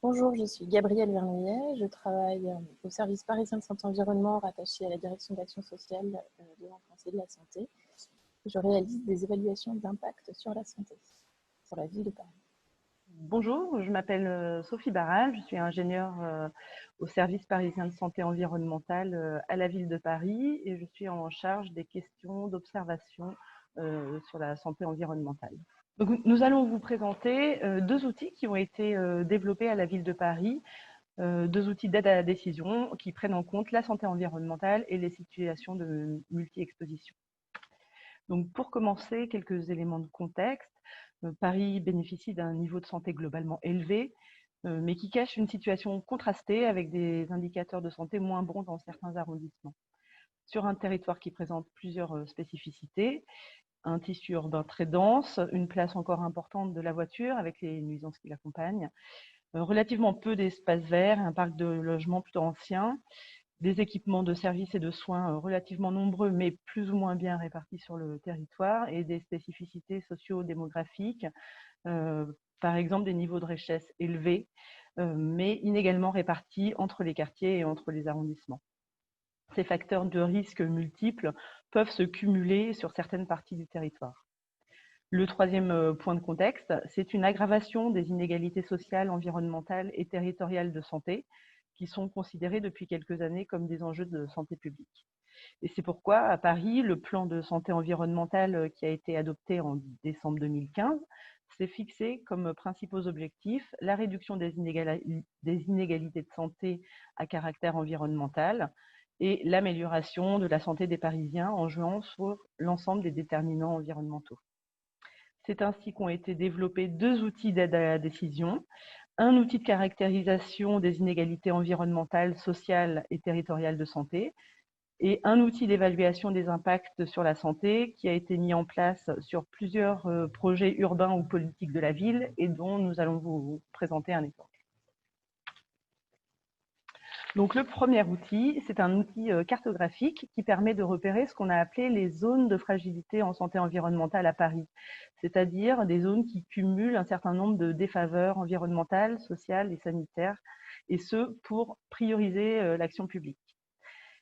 Bonjour, je suis Gabrielle Vernouillet, je travaille au service parisien de santé-environnement rattaché à la direction d'action sociale de l'enfance et de la santé. Je réalise des évaluations d'impact sur la santé, sur la ville de Paris. Bonjour, je m'appelle Sophie Barral, je suis ingénieure au service parisien de santé environnementale à la ville de Paris et je suis en charge des questions d'observation sur la santé environnementale. Donc, nous allons vous présenter deux outils qui ont été développés à la ville de Paris, deux outils d'aide à la décision qui prennent en compte la santé environnementale et les situations de multi-exposition. Donc, pour commencer, quelques éléments de contexte. Paris bénéficie d'un niveau de santé globalement élevé, mais qui cache une situation contrastée avec des indicateurs de santé moins bons dans certains arrondissements. Sur un territoire qui présente plusieurs spécificités, un tissu urbain très dense, une place encore importante de la voiture avec les nuisances qui l'accompagnent, relativement peu d'espaces verts, un parc de logements plutôt ancien, des équipements de services et de soins relativement nombreux, mais plus ou moins bien répartis sur le territoire, et des spécificités socio-démographiques, par exemple des niveaux de richesse élevés, mais inégalement répartis entre les quartiers et entre les arrondissements. Ces facteurs de risque multiples peuvent se cumuler sur certaines parties du territoire. Le troisième point de contexte, c'est une aggravation des inégalités sociales, environnementales et territoriales de santé, qui sont considérés depuis quelques années comme des enjeux de santé publique. Et c'est pourquoi, à Paris, le plan de santé environnementale qui a été adopté en décembre 2015 s'est fixé comme principaux objectifs la réduction des inégalités de santé à caractère environnemental et l'amélioration de la santé des Parisiens en jouant sur l'ensemble des déterminants environnementaux. C'est ainsi qu'ont été développés deux outils d'aide à la décision, un outil de caractérisation des inégalités environnementales, sociales et territoriales de santé, et un outil d'évaluation des impacts sur la santé qui a été mis en place sur plusieurs projets urbains ou politiques de la ville et dont nous allons vous présenter un exemple. Donc le premier outil, c'est un outil cartographique qui permet de repérer ce qu'on a appelé les zones de fragilité en santé environnementale à Paris, c'est-à-dire des zones qui cumulent un certain nombre de défaveurs environnementales, sociales et sanitaires, et ce pour prioriser l'action publique.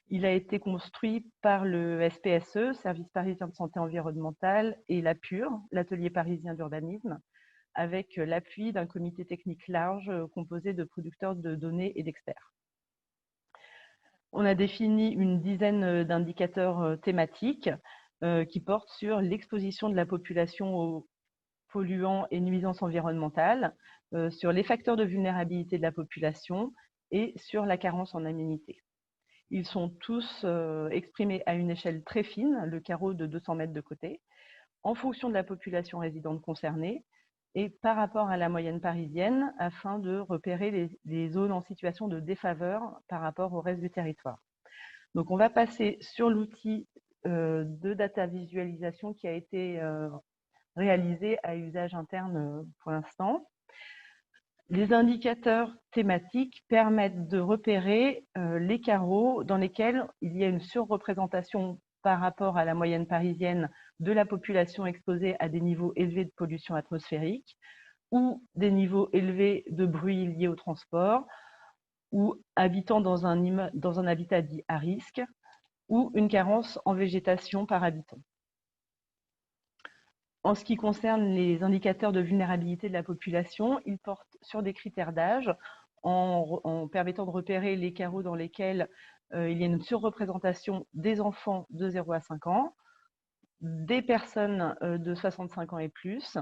Il a été construit par le SPSE, Service parisien de santé environnementale, et l'APUR, l'Atelier parisien d'urbanisme, avec l'appui d'un comité technique large composé de producteurs de données et d'experts. On a défini une dizaine d'indicateurs thématiques qui portent sur l'exposition de la population aux polluants et nuisances environnementales, sur les facteurs de vulnérabilité de la population et sur la carence en aménité. Ils sont tous exprimés à une échelle très fine, le carreau de 200 mètres de côté, en fonction de la population résidente concernée et par rapport à la moyenne parisienne, afin de repérer les zones en situation de défaveur par rapport au reste du territoire. Donc, on va passer sur l'outil de data visualisation qui a été réalisé à usage interne pour l'instant. Les indicateurs thématiques permettent de repérer les carreaux dans lesquels il y a une surreprésentation par rapport à la moyenne parisienne de la population exposée à des niveaux élevés de pollution atmosphérique ou des niveaux élevés de bruit liés au transport ou habitant dans un habitat dit à risque ou une carence en végétation par habitant. En ce qui concerne les indicateurs de vulnérabilité de la population, ils portent sur des critères d'âge en permettant de repérer les carreaux dans lesquels il y a une surreprésentation des enfants de 0 à 5 ans, des personnes de 65 ans et plus.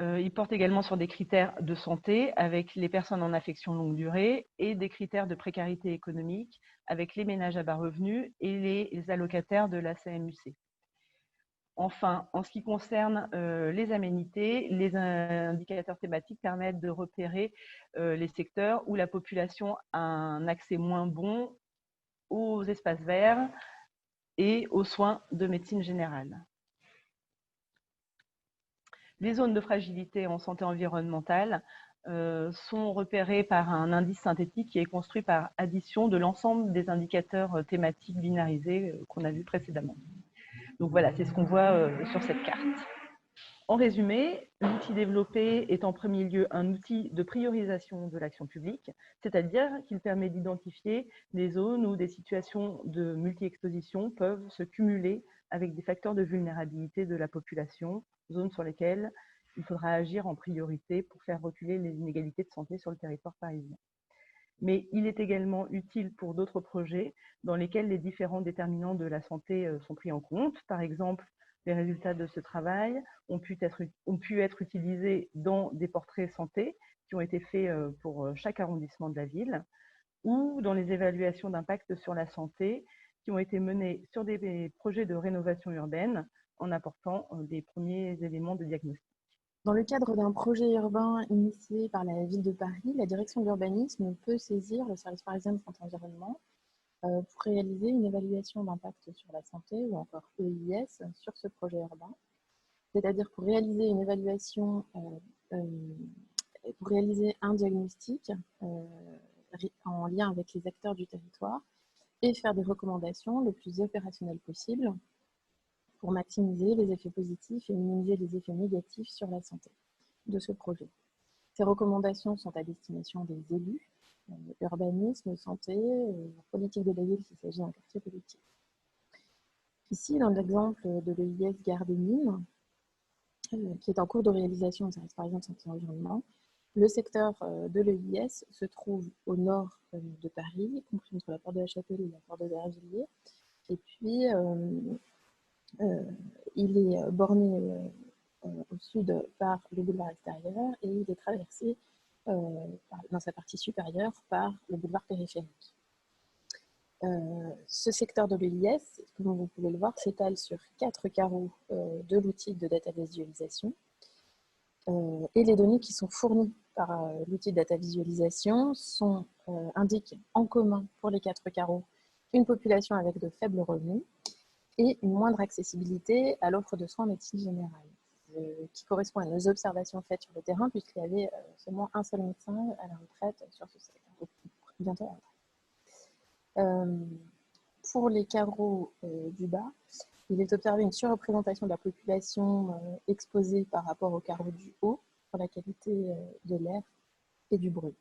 Ils portent également sur des critères de santé avec les personnes en affection longue durée et des critères de précarité économique avec les ménages à bas revenus et les allocataires de la CMU-C. Enfin, en ce qui concerne les aménités, les indicateurs thématiques permettent de repérer les secteurs où la population a un accès moins bon aux espaces verts et aux soins de médecine générale. Les zones de fragilité en santé environnementale sont repérées par un indice synthétique qui est construit par addition de l'ensemble des indicateurs thématiques binarisés qu'on a vus précédemment. Donc voilà, c'est ce qu'on voit sur cette carte. En résumé, l'outil développé est en premier lieu un outil de priorisation de l'action publique, c'est-à-dire qu'il permet d'identifier des zones où des situations de multi-exposition peuvent se cumuler avec des facteurs de vulnérabilité de la population, zones sur lesquelles il faudra agir en priorité pour faire reculer les inégalités de santé sur le territoire parisien. Mais il est également utile pour d'autres projets dans lesquels les différents déterminants de la santé sont pris en compte. Par exemple, les résultats de ce travail ont pu être utilisés dans des portraits santé qui ont été faits pour chaque arrondissement de la ville, ou dans les évaluations d'impact sur la santé qui ont été menées sur des projets de rénovation urbaine en apportant des premiers éléments de diagnostic. Dans le cadre d'un projet urbain initié par la ville de Paris, la direction de l'urbanisme peut saisir le service parisien de santé environnement pour réaliser une évaluation d'impact sur la santé, ou encore EIS, sur ce projet urbain. C'est-à-dire pour réaliser une évaluation, pour réaliser un diagnostic en lien avec les acteurs du territoire et faire des recommandations le plus opérationnelles possible pour maximiser les effets positifs et minimiser les effets négatifs sur la santé de ce projet. Ces recommandations sont à destination des élus, urbanisme, santé, politique de la ville s'il s'agit d'un quartier politique. Ici, dans l'exemple de l'EIS Gare des Mines, qui est en cours de réalisation au service parisien de santé et environnement, le secteur de l'EIS se trouve au nord de Paris, compris entre la porte de la Chapelle et la porte de Vervilliers. Et puis, il est borné au sud par le boulevard extérieur et il est traversé dans sa partie supérieure par le boulevard périphérique. Ce secteur de l'EIS, comme vous pouvez le voir, s'étale sur 4 carreaux de l'outil de data visualisation. Et les données qui sont fournies par l'outil de data visualisation indiquent en commun pour les 4 carreaux une population avec de faibles revenus et une moindre accessibilité à l'offre de soins en médecine générale, qui correspond à nos observations faites sur le terrain, puisqu'il y avait seulement un seul médecin à la retraite sur ce secteur, bientôt à la retraite. Pour les carreaux du bas, il est observé une surreprésentation de la population exposée par rapport aux carreaux du haut pour la qualité de l'air et du bruit.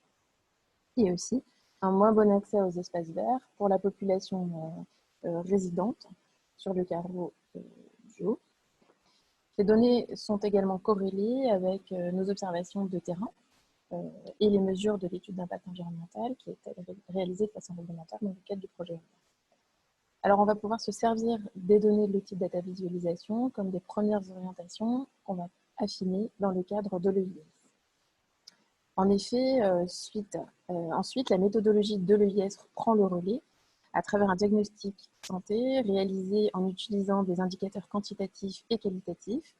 Et aussi un moins bon accès aux espaces verts pour la population résidente sur le carreau du haut. Ces données sont également corrélées avec nos observations de terrain et les mesures de l'étude d'impact environnemental qui est réalisée de façon réglementaire dans le cadre du projet. Alors, on va pouvoir se servir des données de l'outil de data visualisation comme des premières orientations qu'on va affiner dans le cadre de l'EIS. En effet, ensuite, la méthodologie de l'EIS prend le relais à travers un diagnostic santé réalisé en utilisant des indicateurs quantitatifs et qualitatifs,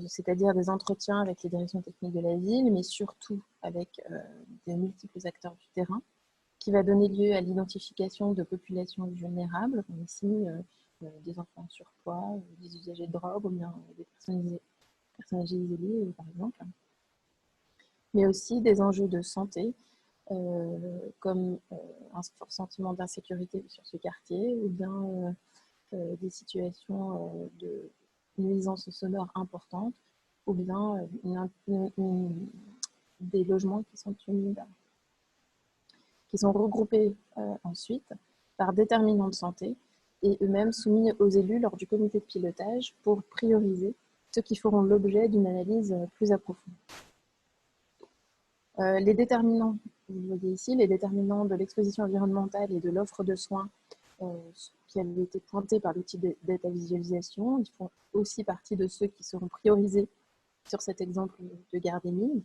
c'est-à-dire des entretiens avec les directions techniques de la ville, mais surtout avec des multiples acteurs du terrain, qui va donner lieu à l'identification de populations vulnérables, comme ici des enfants en surpoids, des usagers de drogue, ou bien des personnes âgées isolées, par exemple, mais aussi des enjeux de santé, comme un fort sentiment d'insécurité sur ce quartier, ou bien des situations de nuisances sonores importantes, ou bien des logements qui sont humides, qui sont regroupés ensuite par déterminants de santé et eux-mêmes soumis aux élus lors du comité de pilotage pour prioriser ceux qui feront l'objet d'une analyse plus approfondie. Les déterminants, vous voyez ici, les déterminants de l'exposition environnementale et de l'offre de soins qui avaient été pointés par l'outil de data visualisation, ils font aussi partie de ceux qui seront priorisés sur cet exemple de Gare des Mines,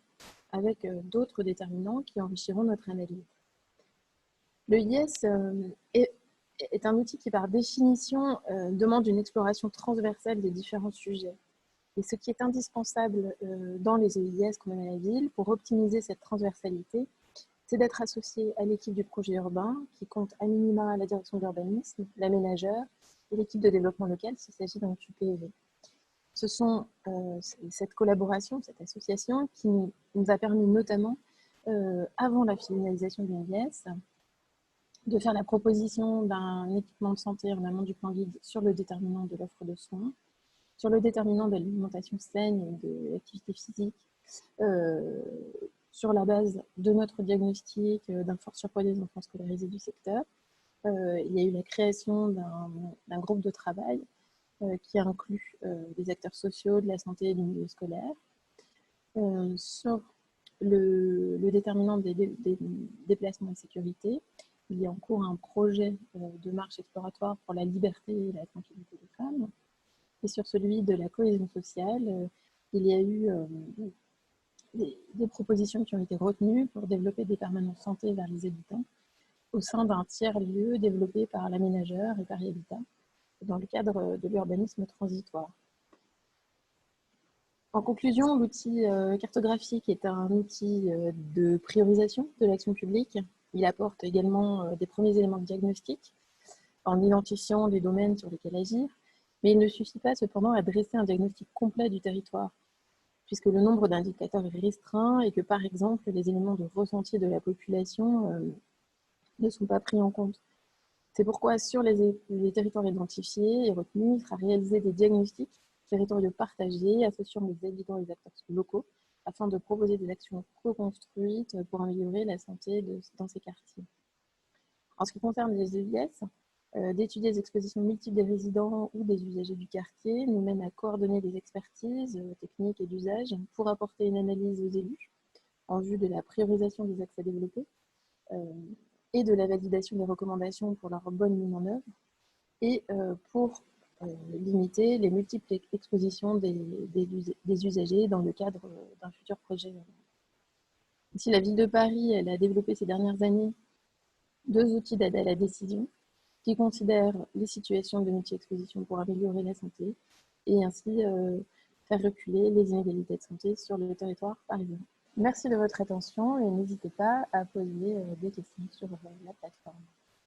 avec d'autres déterminants qui enrichiront notre analyse. Le IS est un outil qui, par définition, demande une exploration transversale des différents sujets. Et ce qui est indispensable dans les EIS qu'on mène à la ville pour optimiser cette transversalité, c'est d'être associé à l'équipe du projet urbain qui compte à minima la direction de l'urbanisme, l'aménageur et l'équipe de développement local s'il s'agit d'un QPEV. Ce sont cette collaboration, cette association qui nous a permis notamment, avant la finalisation de l'EIS, de faire la proposition d'un équipement de santé en amont du plan guide sur le déterminant de l'offre de soins, sur le déterminant de l'alimentation saine et de l'activité physique, sur la base de notre diagnostic d'un fort surpoids des enfants scolarisés du secteur. Il y a eu la création d'un groupe de travail qui inclut des acteurs sociaux, de la santé et du milieu scolaire. Sur le déterminant des déplacements et sécurité, il y a en cours un projet de marche exploratoire pour la liberté et la tranquillité des femmes. Et sur celui de la cohésion sociale, il y a eu des propositions qui ont été retenues pour développer des permanences santé vers les habitants au sein d'un tiers-lieu développé par l'aménageur et Paris Habitat dans le cadre de l'urbanisme transitoire. En conclusion, l'outil cartographique est un outil de priorisation de l'action publique. Il apporte également des premiers éléments de diagnostic en identifiant les domaines sur lesquels agir, mais il ne suffit pas cependant à dresser un diagnostic complet du territoire, puisque le nombre d'indicateurs est restreint et que, par exemple, les éléments de ressenti de la population ne sont pas pris en compte. C'est pourquoi, sur les territoires identifiés et retenus, il sera réalisé des diagnostics territoriaux partagés, associant les habitants et les acteurs locaux, afin de proposer des actions co-construites pour améliorer la santé dans ces quartiers. En ce qui concerne les EIS, d'étudier les expositions multiples des résidents ou des usagers du quartier nous mène à coordonner les expertises techniques et d'usage pour apporter une analyse aux élus en vue de la priorisation des axes à développer et de la validation des recommandations pour leur bonne mise en œuvre et pour limiter les multiples expositions des usagers dans le cadre d'un futur projet. Ici, la ville de Paris, elle a développé ces dernières années 2 outils d'aide à la décision qui considèrent les situations de multi-exposition pour améliorer la santé et ainsi faire reculer les inégalités de santé sur le territoire parisien. Merci de votre attention et n'hésitez pas à poser des questions sur la plateforme.